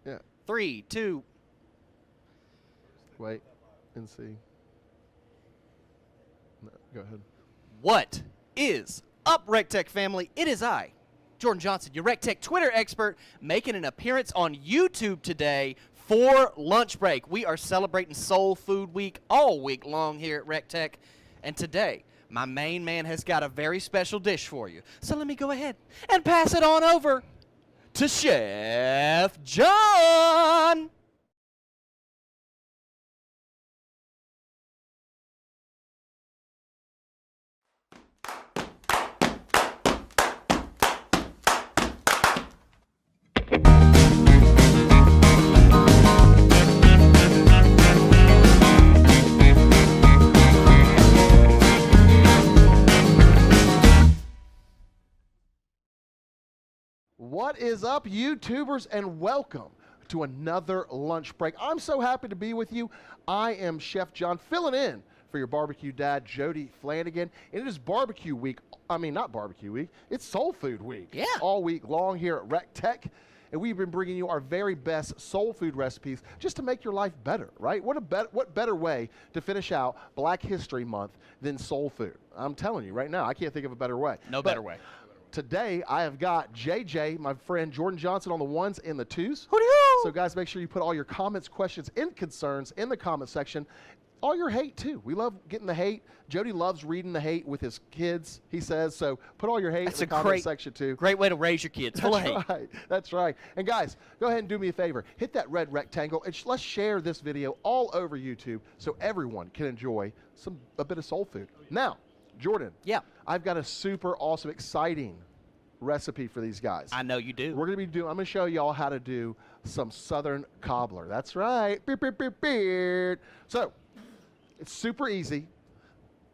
Yeah. 3, 2. Wait and see. No, go ahead. What is up, Rectec family? It is I, Jordan Johnson, your Rectec Twitter expert, making an appearance on YouTube today for lunch break. We are celebrating Soul Food Week all week long here at Rectec, and today my main man has got a very special dish for you. So let me go ahead and pass it on over to Chef John. What is up, YouTubers, and welcome to another lunch break. I'm so happy to be with you. I am Chef John, filling in for your barbecue dad, Jody Flanagan. And it is barbecue week. I mean, not barbecue week. It's soul food week. Yeah. All week long here at Rectec. And we've been bringing you our very best soul food recipes just to make your life better, right? What better way to finish out Black History Month than soul food? I'm telling you right now, I can't think of a better way. No better way. Today, I have got JJ, my friend Jordan Johnson, on the ones and the twos. Hooty-hoo! So, guys, make sure you put all your comments, questions, and concerns in the comment section. All your hate, too. We love getting the hate. Jody loves reading the hate with his kids, he says. So, put all your hate in the comment section, too. Great way to raise your kids. Full of hate. That's right. That's right. And, guys, go ahead and do me a favor. Hit that red rectangle, and let's share this video all over YouTube so everyone can enjoy a bit of soul food. Now, Jordan. Yeah. I've got a super awesome, exciting recipe for these guys. I know you do. I'm going to show y'all how to do some Southern Cobbler. That's right. Beep, beep, beep, beep. So, it's super easy.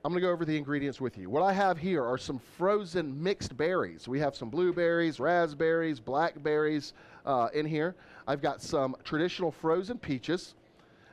I'm going to go over the ingredients with you. What I have here are some frozen mixed berries. We have some blueberries, raspberries, blackberries in here. I've got some traditional frozen peaches.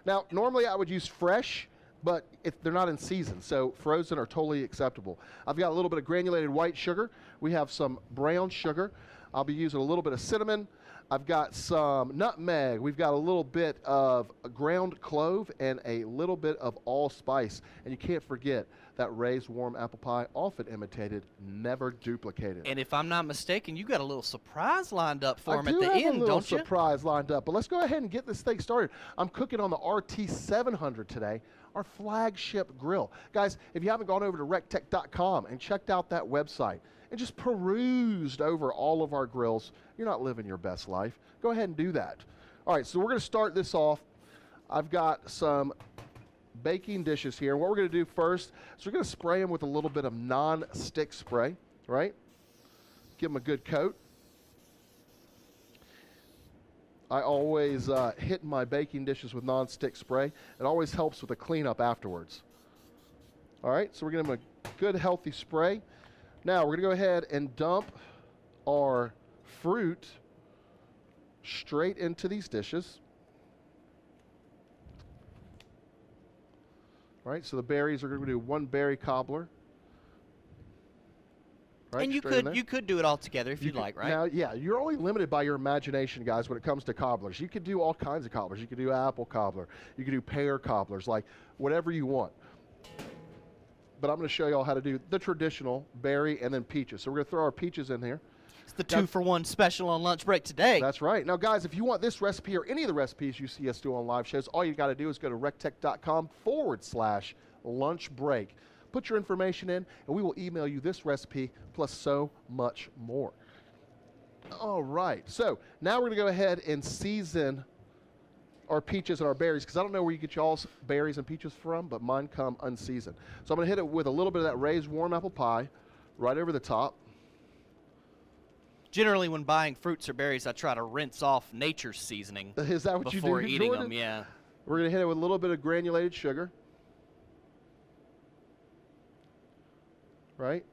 Now, normally I would use fresh, but they're not in season, so frozen are totally acceptable. I've got a little bit of granulated white sugar. We have some brown sugar. I'll be using a little bit of cinnamon. I've got some nutmeg. We've got a little bit of ground clove and a little bit of allspice. And you can't forget that raised warm apple pie, often imitated, never duplicated. And if I'm not mistaken, you got a little surprise lined up for him at the end, I do have a little don't you? surprise lined up, but let's go ahead and get this thing started. I'm cooking on the RT700 today, our flagship grill. Guys, if you haven't gone over to rectec.com and checked out that website and just perused over all of our grills, you're not living your best life. Go ahead and do that. All right, so we're going to start this off. I've got some baking dishes here. What we're going to do first is we're going to spray them with a little bit of non-stick spray, right? Give them a good coat. I always hit my baking dishes with non-stick spray. It always helps with the cleanup afterwards. All right, so we're going to give them a good, healthy spray. Now, we're going to go ahead and dump our fruit straight into these dishes. All right, so the berries are going to do one berry cobbler. Right, and you could do it all together if you'd like, right? Now, yeah, you're only limited by your imagination, guys, when it comes to cobblers. You could do all kinds of cobblers. You could do apple cobbler. You could do pear cobblers, like whatever you want. But I'm going to show you all how to do the traditional berry and then peaches. So we're going to throw our peaches in here. It's the 2-for-1 special on lunch break today. That's right. Now, guys, if you want this recipe or any of the recipes you see us do on live shows, all you got to do is go to rectec.com/lunch break. Put your information in, and we will email you this recipe plus so much more. All right. So now we're going to go ahead and season our peaches and our berries, because I don't know where you get y'all's berries and peaches from, but mine come unseasoned. So I'm going to hit it with a little bit of that raised warm apple pie right over the top. Generally, when buying fruits or berries, I try to rinse off nature's seasoning Is that what before you do, eating Jordan? them. Yeah. We're going to hit it with a little bit of granulated sugar. Right?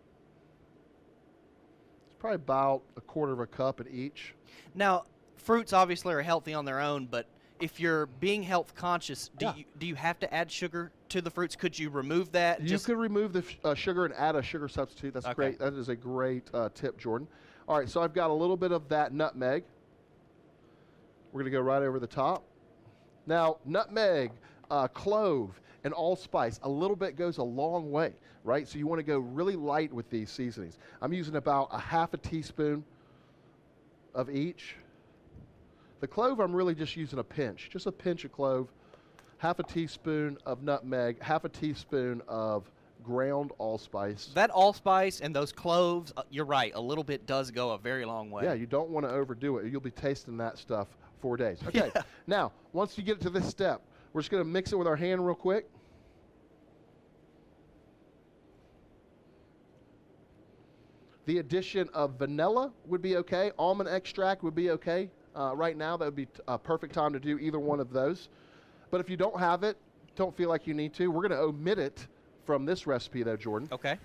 It's probably about a quarter of a cup at each. Now, fruits obviously are healthy on their own, but if you're being health conscious, do you have to add sugar to the fruits? Could you remove that? You could remove the sugar and add a sugar substitute. That's great. That is a great tip, Jordan. All right, so I've got a little bit of that nutmeg. We're going to go right over the top. Now, nutmeg, clove, and allspice, a little bit goes a long way, right? So you want to go really light with these seasonings. I'm using about a half a teaspoon of each. The clove, I'm really just using a pinch of clove, half a teaspoon of nutmeg, half a teaspoon of ground allspice. That allspice and those cloves, you're right, a little bit does go a very long way. Yeah, you don't want to overdo it. You'll be tasting that stuff 4 days. Okay, Yeah. Now, once you get to this step, we're just going to mix it with our hand real quick. The addition of vanilla would be okay. Almond extract would be okay. Right now, that would be a perfect time to do either one of those. But if you don't have it, don't feel like you need to, we're going to omit it from this recipe, though, Jordan. Okay.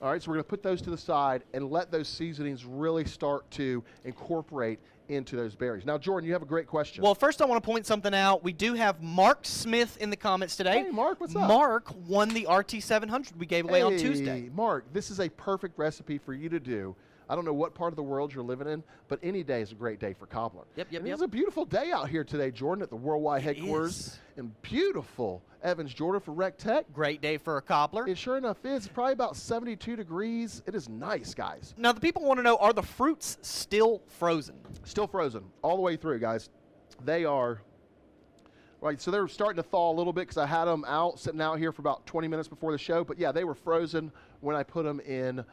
All right, so we're going to put those to the side and let those seasonings really start to incorporate into those berries. Now, Jordan, you have a great question. Well, first I want to point something out. We do have Mark Smith in the comments today. Hey, Mark, what's up? Mark won the RT700 we gave away on Tuesday. Mark, this is a perfect recipe for you to do. I don't know what part of the world you're living in, but any day is a great day for Cobbler. Yep. It's a beautiful day out here today, Jordan, at the worldwide headquarters in beautiful Evans, Georgia for Rectec. Great day for a cobbler. It sure enough is. It's probably about 72 degrees. It is nice, guys. Now, the people want to know, are the fruits still frozen? Still frozen all the way through, guys. They are, right, so they're starting to thaw a little bit because I had them out, sitting out here for about 20 minutes before the show. But, yeah, they were frozen when I put them in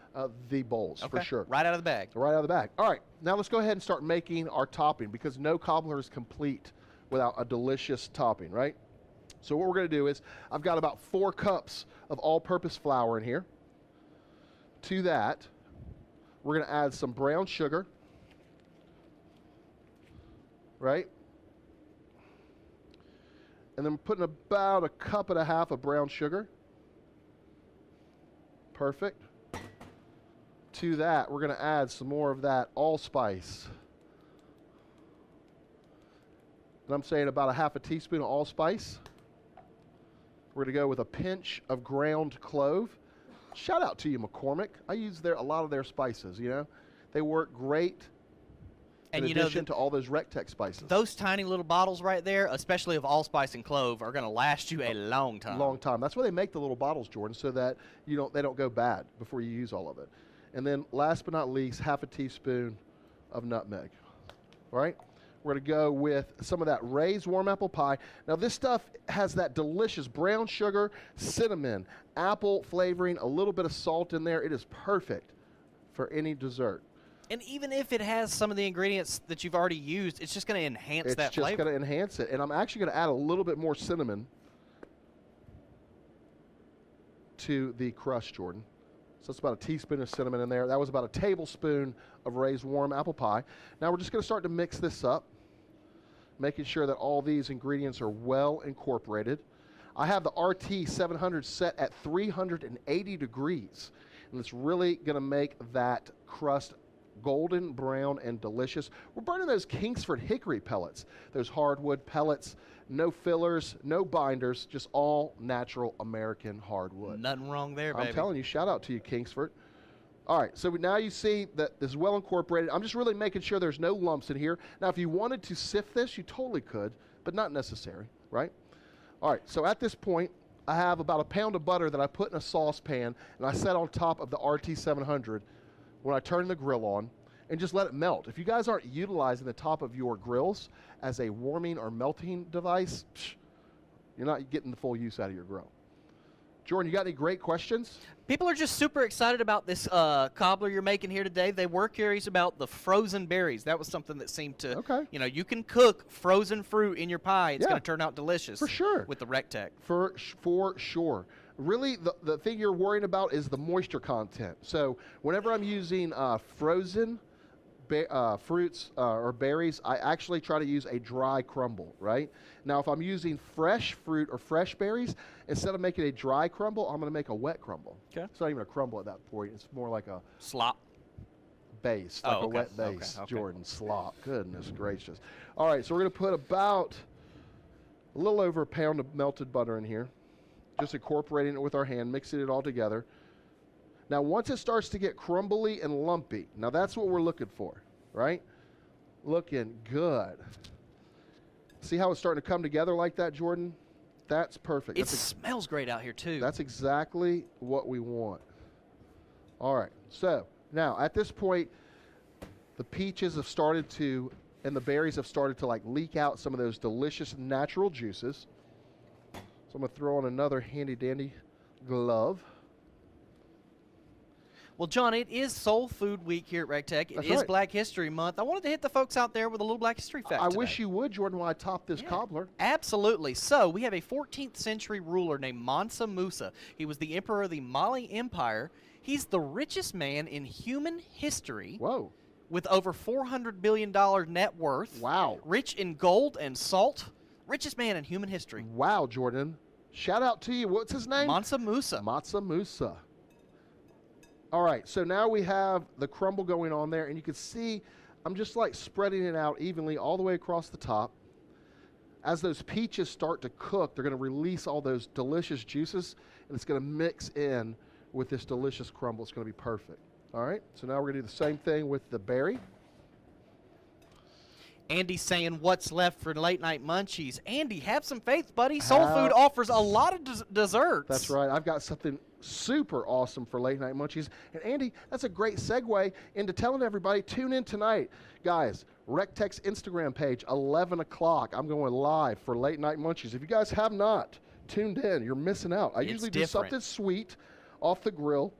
the bowls, for sure. Right out of the bag. Right out of the bag. All right, now let's go ahead and start making our topping because no cobbler is complete without a delicious topping, right? So what we're going to do is I've got about 4 cups of all-purpose flour in here. To that, we're going to add some brown sugar, right? And then we're putting about 1.5 cups of brown sugar. Perfect. To that, we're going to add some more of that allspice. And I'm saying about 1/2 teaspoon of allspice. We're going to go with a pinch of ground clove. Shout out to you, McCormick. I use a lot of their spices, you know. They work great in addition to all those Rectec spices. Those tiny little bottles right there, especially of allspice and clove, are going to last you a long time. Long time. That's why they make the little bottles, Jordan, so that they don't go bad before you use all of it. And then last but not least, 1/2 teaspoon of nutmeg. All right? We're going to go with some of that raised warm apple pie. Now, this stuff has that delicious brown sugar, cinnamon, apple flavoring, a little bit of salt in there. It is perfect for any dessert. And even if it has some of the ingredients that you've already used, it's just going to enhance that flavor. It's just going to enhance it. And I'm actually going to add a little bit more cinnamon to the crust, Jordan. So it's about a teaspoon of cinnamon in there. That was about a tablespoon of raised warm apple pie. Now we're just going to start to mix this up, making sure that all these ingredients are well incorporated. I have the RT700 set at 380 degrees, and it's really going to make that crust golden brown and delicious. We're burning those Kingsford hickory pellets, those hardwood pellets, no fillers, no binders, just all natural American hardwood. Nothing wrong there, baby. I'm telling you, shout out to you, Kingsford. All right, so now you see that this is well incorporated. I'm just really making sure there's no lumps in here. Now, if you wanted to sift this, you totally could, but not necessary, right? All right, so at this point, I have about 1 pound of butter that I put in a saucepan, and I set on top of the RT700 when I turn the grill on, and just let it melt. If you guys aren't utilizing the top of your grills as a warming or melting device, you're not getting the full use out of your grill. Jordan, you got any great questions? People are just super excited about this cobbler you're making here today. They were curious about the frozen berries. That was something that seemed to, you can cook frozen fruit in your pie. It's going to turn out delicious. For sure. With the Rectec. For sure. Really, the thing you're worrying about is the moisture content. So whenever I'm using frozen fruits or berries, I actually try to use a dry crumble, right? Now, if I'm using fresh fruit or fresh berries, instead of making a dry crumble, I'm going to make a wet crumble. Okay. It's not even a crumble at that point. It's more like a slop base, like a wet base. Okay. Jordan, slop. Goodness gracious. All right, so we're going to put about a little over 1 pound of melted butter in here, just incorporating it with our hand, mixing it all together. Now, once it starts to get crumbly and lumpy, now that's what we're looking for, right? Looking good. See how it's starting to come together like that, Jordan? That's perfect. It smells great out here, too. That's exactly what we want. All right, so now at this point, the peaches have started to, and the berries have started to like leak out some of those delicious natural juices. So I'm gonna throw on another handy dandy glove. Well, John, it is Soul Food Week here at Rectec. It is Black History Month. I wanted to hit the folks out there with a little Black History fact today. Wish you would, Jordan, while I top this cobbler. Absolutely. So we have a 14th century ruler named Mansa Musa. He was the emperor of the Mali Empire. He's the richest man in human history. Whoa. With over $400 billion net worth. Wow. Rich in gold and salt. Richest man in human history. Wow, Jordan. Shout out to you. What's his name? Mansa Musa. Mansa Musa. All right, so now we have the crumble going on there, and you can see I'm just like spreading it out evenly all the way across the top. As those peaches start to cook, they're going to release all those delicious juices, and it's going to mix in with this delicious crumble. It's going to be perfect. All right, so now we're going to do the same thing with the berry. Andy's saying, what's left for late night munchies? Andy, have some faith, buddy. Soul Food offers a lot of desserts. That's right. I've got something super awesome for late night munchies. And Andy, that's a great segue into telling everybody, tune in tonight. Guys, Rectec's Instagram page, 11 o'clock. I'm going live for late night munchies. If you guys have not tuned in, you're missing out. I usually do something sweet off the grill.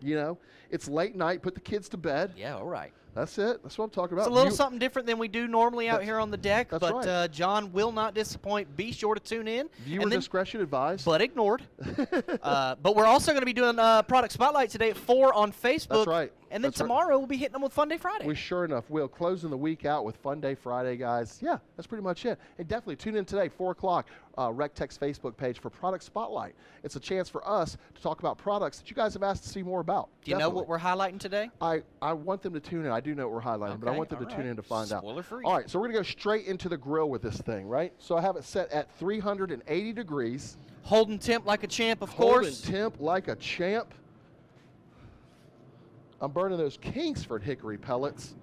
You know, it's late night, put the kids to bed. Yeah, all right. That's it. That's what I'm talking about. It's a little something different than we do normally out here on the deck, but right. John will not disappoint. Be sure to tune in. Viewer discretion advised. But ignored. But we're also going to be doing Product Spotlight today at 4 on Facebook. That's right. And then tomorrow we'll be hitting them with Fun Day Friday. We sure enough will. Closing the week out with Fun Day Friday, guys. Yeah, that's pretty much it. And definitely tune in today, 4 o'clock, Rectec's Facebook page for Product Spotlight. It's a chance for us to talk about products that you guys have asked to see more about. Do you know what we're highlighting today? I want them to tune in. I do know what we're highlighting, but I want them to tune in to find out. Spoiler free. All right, so we're going to go straight into the grill with this thing, right? So I have it set at 380 degrees. Holding temp like a champ, of course. Holding temp like a champ. I'm burning those Kingsford hickory pellets.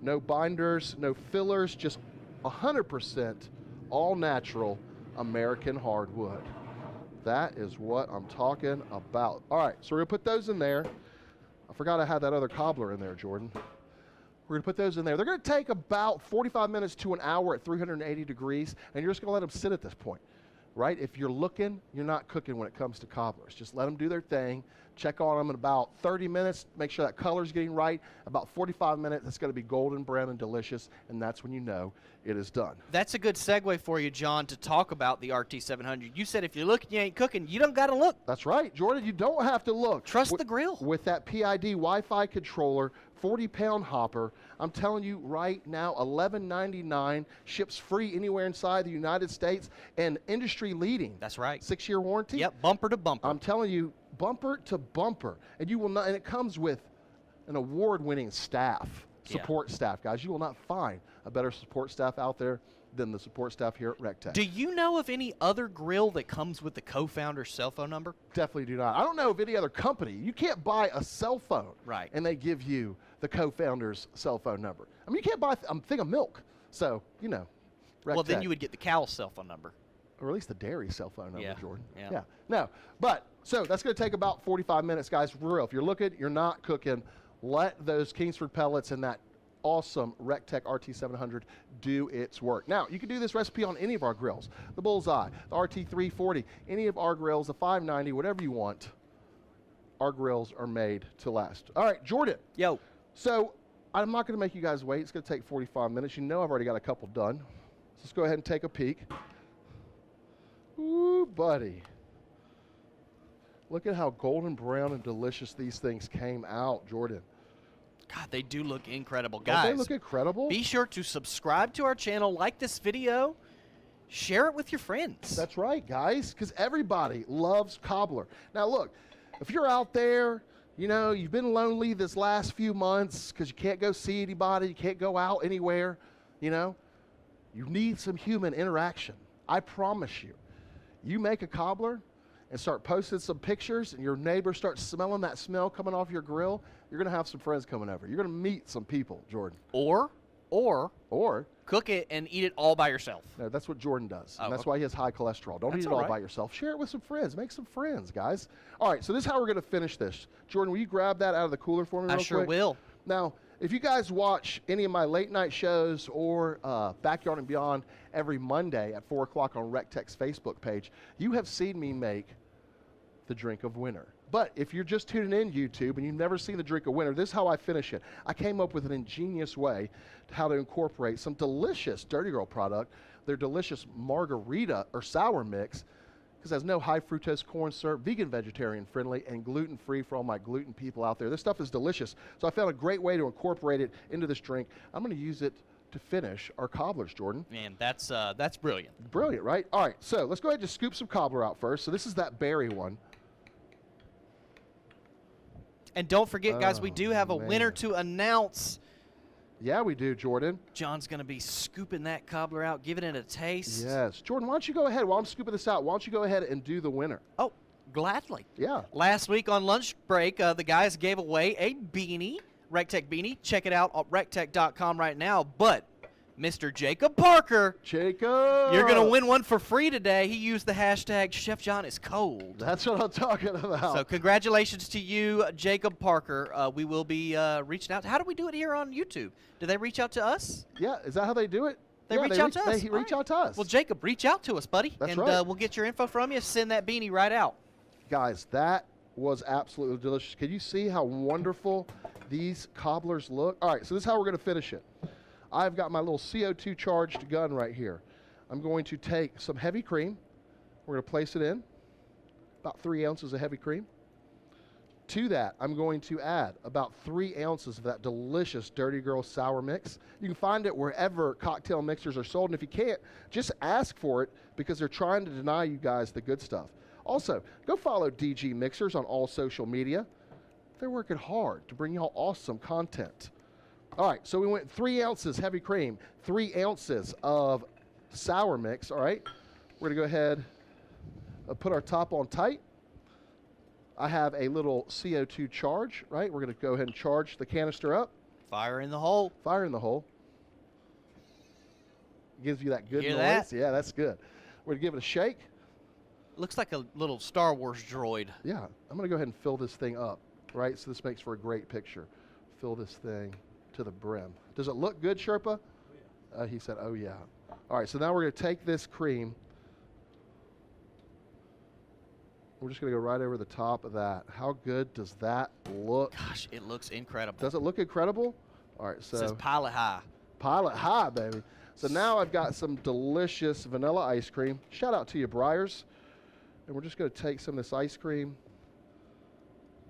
No binders, no fillers, just 100% all natural American hardwood. That is what I'm talking about. All right, so we're gonna put those in there. I forgot I had that other cobbler in there, Jordan. We're gonna put those in there. They're gonna take about 45 minutes to an hour at 380 degrees, and you're just gonna let them sit at this point, right? If you're looking, you're not cooking when it comes to cobblers. Just let them do their thing. Check on them in about 30 minutes. Make sure that color's getting right. About 45 minutes, it's going to be golden brown and delicious, and that's when you know it is done. That's a good segue for you, John, to talk about the RT700. You said if you're looking, you ain't cooking. You don't got to look. That's right, Jordan. You don't have to look. Trust the grill. With that PID Wi-Fi controller, 40-pound hopper, I'm telling you right now, $11.99, ships free anywhere inside the United States, and industry leading. That's right. 6-year warranty. Yep, bumper to bumper. I'm telling you, bumper to bumper, and you will not. And it comes with an award-winning staff, support staff, guys. You will not find a better support staff out there than the support staff here at Rectec. Do you know of any other grill that comes with the co-founder's cell phone number? Definitely do not. I don't know of any other company. You can't buy a cell phone, right, and they give you the co-founder's cell phone number. I mean, you can't buy a thing of milk. So, you know, Rectec. Well, then you would get the cow's cell phone number. Or at least the dairy cell phone number, Jordan. Yeah. No, but so that's going to take about 45 minutes, guys. For real, if you're looking, you're not cooking. Let those Kingsford pellets and that awesome Rectec RT700 do its work. Now, you can do this recipe on any of our grills. The Bullseye, the RT340, any of our grills, the 590, whatever you want. Our grills are made to last. All right, Jordan. Yo. So I'm not going to make you guys wait. It's going to take 45 minutes. You know I've already got a couple done. So let's go ahead and take a peek. Ooh, buddy. Look at how golden brown and delicious these things came out, Jordan. God, they do look incredible. Don't Guys, they look incredible? Be sure to subscribe to our channel, like this video, share it with your friends. That's right, guys, because everybody loves cobbler. Now, look, if you're out there, you know, you've been lonely this last few months because you can't go see anybody, you can't go out anywhere, you know, you need some human interaction. I promise you. You make a cobbler and start posting some pictures, and your neighbor starts smelling that smell coming off your grill, you're going to have some friends coming over. You're going to meet some people, Jordan. Or cook it and eat it all by yourself. No, that's what Jordan does. Oh, And that's okay. why he has high cholesterol. Don't That's eat it all all right. by yourself. Share it with some friends. Make some friends, guys. All right, so this is how we're going to finish this. Jordan, will you grab that out of the cooler for me real I quick? sure will. Now, if you guys watch any of my late night shows or Backyard and Beyond every Monday at 4 o'clock on Rectec's Facebook page, you have seen me make the drink of winter. But if you're just tuning in YouTube and you've never seen the drink of winter, this is how I finish it. I came up with an ingenious way to how to incorporate some delicious Dirty Girl product, their delicious margarita or sour mix, because it has no high fructose corn syrup, vegan, vegetarian friendly, and gluten free for all my gluten people out there. This stuff is delicious. So I found a great way to incorporate it into this drink. I'm going to use it to finish our cobblers, Jordan. Man, that's brilliant. Brilliant, right? All right, so let's go ahead and just scoop some cobbler out first. So this is that berry one. And don't forget, guys, we Oh, do have a man. winner to announce. Yeah, we do, Jordan. John's going to be scooping that cobbler out, giving it a taste. Yes. Jordan, why don't you go ahead, while I'm scooping this out, why don't you go ahead and do the winner? Oh, gladly. Yeah. Last week on lunch break, the guys gave away a beanie, Rectec beanie. Check it out at rectec.com right now. But Mr. Jacob Parker, Jacob! you're going to win one for free today. He used the hashtag Chef John is cold. That's what I'm talking about. So congratulations to you, Jacob Parker. We will be reaching out. How do we do it here on YouTube? Do they reach out to us? Yeah, is that how they do it? They Yeah, reach out to us. They All reach right. out to us. Well, Jacob, reach out to us, buddy. That's and right. we'll get your info from you. Send that beanie right out. Guys, that was absolutely delicious. Can you see how wonderful these cobblers look? All right, so this is how we're going to finish it. I've got my little CO2 charged gun right here. I'm going to take some heavy cream. We're going to place it in, about 3 ounces of heavy cream. To that, I'm going to add about 3 ounces of that delicious Dirty Girl sour mix. You can find it wherever cocktail mixers are sold, and if you can't, just ask for it because they're trying to deny you guys the good stuff. Also, go follow DG Mixers on all social media. They're working hard to bring y'all awesome content. All right, so we went 3 ounces heavy cream, 3 ounces of sour mix, all right? We're gonna go ahead and put our top on tight. I have a little CO2 charge, right? We're gonna go ahead and charge the canister up. Fire in the hole. Fire in the hole. Gives you that good Hear noise. that? Yeah, that's good. We're gonna give it a shake. Looks like a little Star Wars droid. Yeah, I'm gonna go ahead and fill this thing up, right? So this makes for a great picture. Fill this thing to the brim. Does it look good, Sherpa? Oh, yeah. He said, oh yeah. All right, so now we're gonna take this cream. We're just gonna go right over the top of that. How good does that look? Gosh, it looks incredible. Does it look incredible? All right, It says so pilot high. pilot high, baby. So now I've got some delicious vanilla ice cream. Shout out to you, Briars. And we're just gonna take some of this ice cream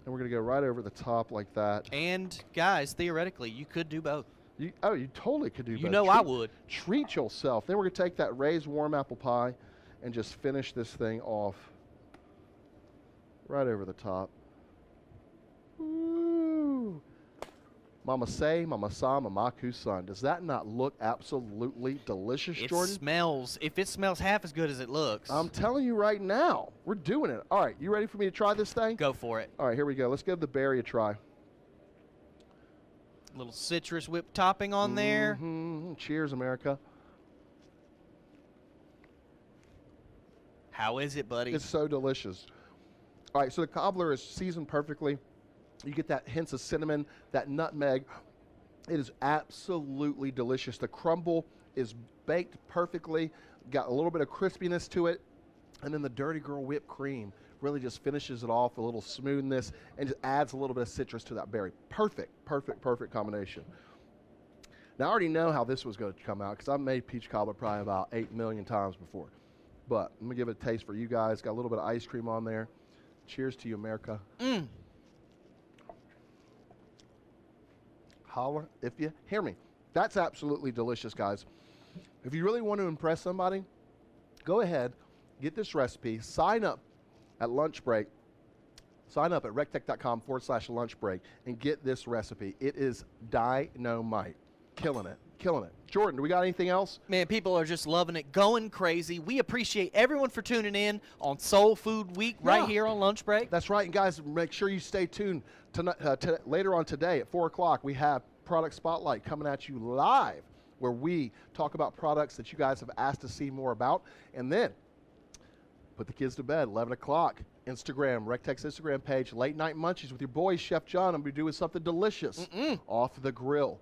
and we're gonna go right over the top like that. And guys, theoretically, you could do both. You totally could do both. You know I would. Treat yourself. Then we're gonna take that raised warm apple pie and just finish this thing off right over the top. Ooh. Mama say, mama sa, mama kusan. Does that not look absolutely delicious, It Jordan? smells, if it smells half as good as it looks, I'm telling you right now, we're doing it. All right, you ready for me to try this thing? go for it. All right, here we go. Let's give the berry a try. Little citrus whip topping on there. Mhm. Cheers, America. How is it, buddy? It's so delicious. All right, so the cobbler is seasoned perfectly. You get that hints of cinnamon, that nutmeg. It is absolutely delicious. The crumble is baked perfectly, got a little bit of crispiness to it, and then the Dirty Girl whipped cream really just finishes it off, a little smoothness, and just adds a little bit of citrus to that berry. Perfect, perfect, perfect combination. Now, I already know how this was going to come out because I've made peach cobbler probably about 8 million times before. But I'm going to give it a taste for you guys. Got a little bit of ice cream on there. Cheers to you, America. Holler if you hear me. That's absolutely delicious, guys. If you really want to impress somebody, go ahead, get this recipe, sign up at lunch break. Sign up at rectec.com/lunch break and get this recipe. It is dynamite. Killing it. Killing it. Jordan, do we got anything else? Man, people are just loving it, going crazy. We appreciate everyone for tuning in on Soul Food Week right Yeah. here on Lunch Break. That's right. And guys, make sure you stay tuned. Tonight, later on today at 4 o'clock, we have Product Spotlight coming at you live where we talk about products that you guys have asked to see more about. And then put the kids to bed, 11 o'clock. Instagram, Rectec's Instagram page, Late Night Munchies with your boy, Chef John. I'm going to be doing something delicious off the grill.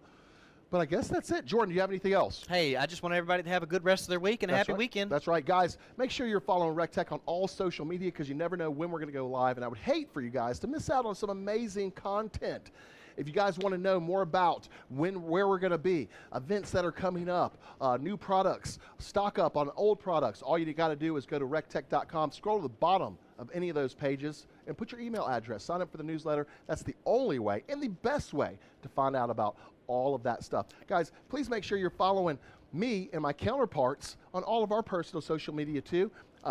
But I guess that's it. Jordan, do you have anything else? Hey, I just want everybody to have a good rest of their week and a happy right. weekend. That's right, guys. Make sure you're following Rectec on all social media because you never know when we're going to go live, and I would hate for you guys to miss out on some amazing content. If you guys want to know more about where we're going to be, events that are coming up, new products, stock up on old products, all you got to do is go to rectec.com, scroll to the bottom of any of those pages, and put your email address. Sign up for the newsletter. That's the only way and the best way to find out about all of that stuff. Guys, please make sure you're following me and my counterparts on all of our personal social media too.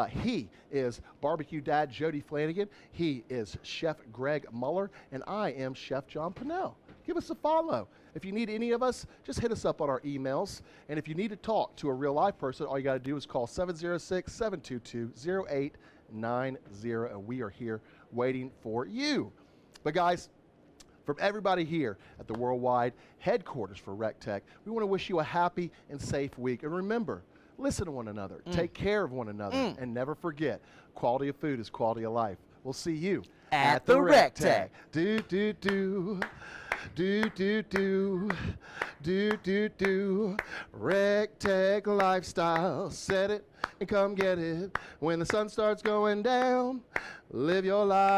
He is Barbecue Dad Jody Flanagan. He is Chef Greg Muller, and I am Chef John Pennell. Give us a follow. If you need any of us, just hit us up on our emails. And if you need to talk to a real live person, all you got to do is call 706-722-0890, and we are here waiting for you. But guys, from everybody here at the worldwide headquarters for Rectec, we want to wish you a happy and safe week. And remember, listen to one another, take care of one another, and never forget, quality of food is quality of life. We'll see you At the Rectec. Do, do, do. Do, do, do. Do, do, do. Rectec lifestyle. Set it and come get it. When the sun starts going down, live your life.